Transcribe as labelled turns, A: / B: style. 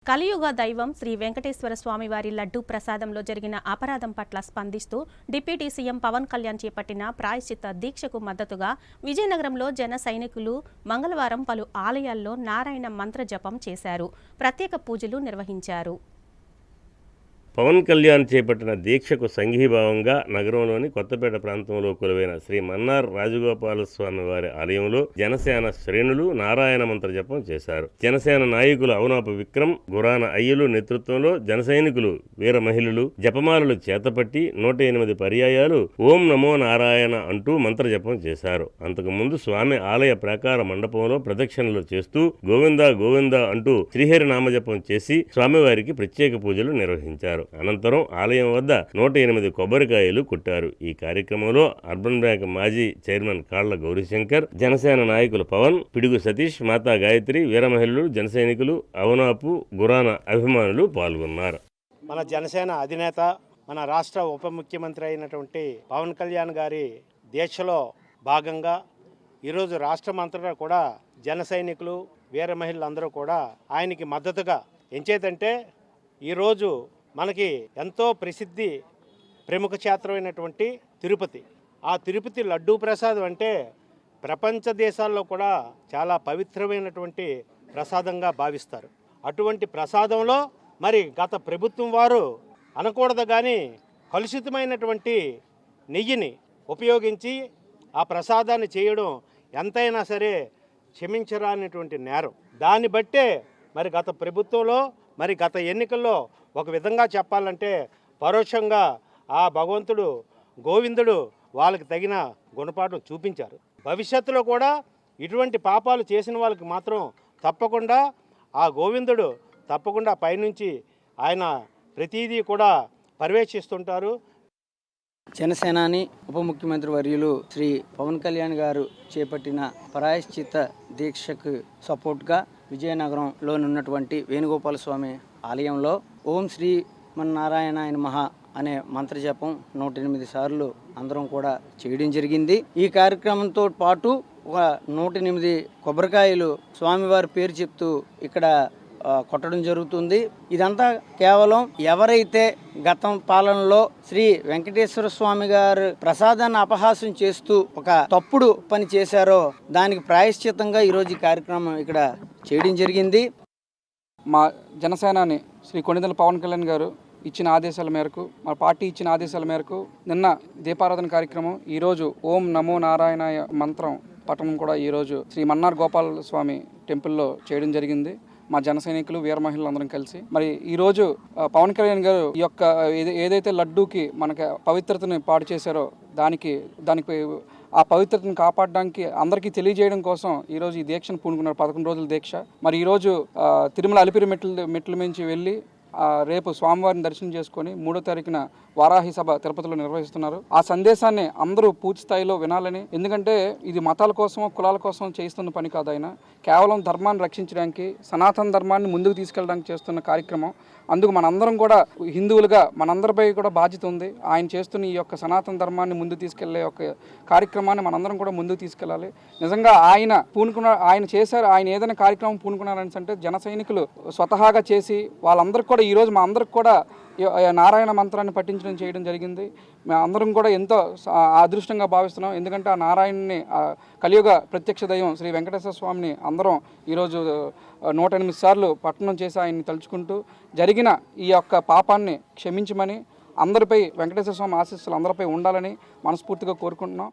A: కలియుగ దైవం శ్రీ వెంకటేశ్వర స్వామివారి లడ్డూ ప్రసాదంలో జరిగిన అపరాధం పట్ల స్పందిస్తూ డిప్యూటీ సీఎం పవన్ కళ్యాణ్ చేపట్టిన ప్రాయశ్చిత్త దీక్షకు మద్దతుగా విజయనగరంలో జన సైనికులు మంగళవారం పలు ఆలయాల్లో నారాయణ మంత్ర జపం చేశారు. ప్రత్యేక పూజలు నిర్వహించారు.
B: పవన్ కళ్యాణ్ చేపట్టిన దీక్షకు సంఘీభావంగా నగరంలోని కొత్తపేట ప్రాంతంలో కొలువైన శ్రీ మన్నార్ రాజగోపాల స్వామి వారి ఆలయంలో జనసేన శ్రేణులు నారాయణ మంత్ర జపం చేశారు. జనసేన నాయకులు అవనాపు విక్రమ్, గురాన అయ్యలు నేతృత్వంలో జన సైనికులు, వీర మహిళలు జపమాలలు చేతపట్టి 108 పర్యాయాలు ఓం నమో నారాయణ అంటూ మంత్ర జపం చేశారు. అంతకుముందు స్వామి ఆలయ ప్రాకార మండపంలో ప్రదక్షిణలు చేస్తూ గోవింద గోవింద అంటూ శ్రీహరి నామజపం చేసి స్వామివారికి ప్రత్యేక పూజలు నిర్వహించారు. అనంతరం ఆలయం వద్ద 108 కొబ్బరికాయలు కొట్టారు. ఈ కార్యక్రమంలో అర్బన్ బ్యాంక్ మాజీ చైర్మన్ కాళ్ల గౌరీశంకర్, జనసేన నాయకులు పవన్, పిడుగు సతీష్, మాతా గాయత్రి, వీర మహిళలు, జన సైనికులు, అవనాపు, గురాన అభిమానులు పాల్గొన్నారు.
C: మన జనసేన అధినేత, మన రాష్ట్ర ఉప ముఖ్యమంత్రి అయినటువంటి పవన్ కళ్యాణ్ గారి దీక్షలో భాగంగా ఈరోజు రాష్ట్రమంతటా కూడా జన సైనికులు, వీర మహిళలందరూ కూడా ఆయనకి మద్దతుగా ఎంచేతంటే ఈరోజు మనకి ఎంతో ప్రసిద్ధి ప్రముఖ క్షేత్రమైనటువంటి తిరుపతి. ఆ తిరుపతి లడ్డూ ప్రసాదం అంటే ప్రపంచ దేశాల్లో కూడా చాలా పవిత్రమైనటువంటి ప్రసాదంగా భావిస్తారు. అటువంటి ప్రసాదంలో మరి గత ప్రభుత్వం వారు అనకూడదు కానీ కలుషితమైనటువంటి నెయ్యిని ఉపయోగించి ఆ ప్రసాదాన్ని చేయడం ఎంతైనా సరే క్షమించరానటువంటి నేరం. దాన్ని బట్టే మరి గత ప్రభుత్వంలో మరి గత ఎన్నికల్లో ఒక విధంగా చెప్పాలంటే పరోక్షంగా ఆ భగవంతుడు గోవిందుడు వాళ్ళకి తగిన గుణపాఠం చూపించారు. భవిష్యత్తులో కూడా ఇటువంటి పాపాలు చేసిన వాళ్ళకి మాత్రం తప్పకుండా ఆ గోవిందుడు తప్పకుండా పైనుంచి ఆయన ప్రతిదీ కూడా పర్యవేక్షిస్తుంటారు.
D: జనసేనాని ఉప ముఖ్యమంత్రి వర్యులు శ్రీ పవన్ కళ్యాణ్ గారు చేపట్టిన ప్రాయశ్చిత్త దీక్షకు సపోర్ట్గా విజయనగరంలో ఉన్నటువంటి వేణుగోపాల స్వామి ఆలయంలో ఓం శ్రీ మన్నారాయణాయ నమః అనే మంత్రజపం 108 సార్లు అందరం కూడా చేయడం జరిగింది. ఈ కార్యక్రమంతో పాటు ఒక 108 కొబ్బరికాయలు స్వామివారి పేరు చెప్తూ ఇక్కడ కొట్టడం జరుగుతుంది. ఇదంతా కేవలం ఎవరైతే గతం పాలనలో శ్రీ వెంకటేశ్వర స్వామి గారు ప్రసాదాన్ని అపహాసం చేస్తూ ఒక తప్పుడు పని చేశారో దానికి ప్రాయశ్చిత్తంగా ఈరోజు ఈ కార్యక్రమం ఇక్కడ చేయడం జరిగింది.
E: మా జనసేనాని శ్రీ కొణిదెల పవన్ కళ్యాణ్ గారు ఇచ్చిన ఆదేశాల మేరకు, మా పార్టీ ఇచ్చిన ఆదేశాల మేరకు నిన్న దీపారాధన కార్యక్రమం, ఈరోజు ఓం నమో నారాయణాయ మంత్రం పఠనం కూడా ఈరోజు శ్రీ మన్నార్ గోపాల స్వామి టెంపుల్లో చేయడం జరిగింది. మా జన సైనికులు, వీర మహిళలు అందరం కలిసి మరి ఈరోజు పవన్ కళ్యాణ్ గారు ఈ యొక్క ఏదైతే లడ్డూకి మనకి పవిత్రతని పాడు చేశారో దానికి ఆ పవిత్రతను కాపాడడానికి అందరికీ తెలియజేయడం కోసం ఈరోజు ఈ దీక్షను పూనుకున్నారు. 11 రోజుల దీక్ష. మరి ఈరోజు తిరుమల అలిపిరి మెట్ల మించి వెళ్ళి రేపు స్వామివారిని దర్శనం చేసుకొని 3వ తారీఖున వారాహి సభ తిరుపతిలో నిర్వహిస్తున్నారు. ఆ సందేశాన్ని అందరూ పూర్తి స్థాయిలో వినాలని, ఎందుకంటే ఇది మతాల కోసం, కులాల కోసం చేస్తున్న పని కాదు. ఆయన కేవలం ధర్మాన్ని రక్షించడానికి, సనాతన ధర్మాన్ని ముందుకు తీసుకెళ్ళడానికి చేస్తున్న కార్యక్రమం. అందుకు మనందరం కూడా హిందువులుగా మనందరిపై కూడా బాధ్యత ఉంది. ఆయన చేస్తున్న ఈ యొక్క సనాతన ధర్మాన్ని ముందుకు తీసుకెళ్లే ఒక కార్యక్రమాన్ని మనందరం కూడా ముందుకు తీసుకెళ్ళాలి. నిజంగా ఆయన చేశారు. ఆయన ఏదైనా కార్యక్రమం పూనుకున్నారని అంటే జన సైనికులు స్వతహాగా చేసి వాళ్ళందరికీ కూడా ఈరోజు మా అందరికి కూడా నారాయణ మంత్రాన్ని పఠించడం చేయడం జరిగింది. మేము అందరం కూడా ఎంతో అదృష్టంగా భావిస్తున్నాం. ఎందుకంటే ఆ నారాయణని, కలియుగ ప్రత్యక్ష దైవం శ్రీ వెంకటేశ్వర స్వామిని అందరం ఈరోజు 108 సార్లు పఠనం చేసి ఆయన్ని తలుచుకుంటూ జరిగిన ఈ యొక్క పాపాన్ని క్షమించమని, అందరిపై వెంకటేశ్వర స్వామి ఆశీస్సులు అందరిపై ఉండాలని మనస్ఫూర్తిగా కోరుకుంటున్నాం.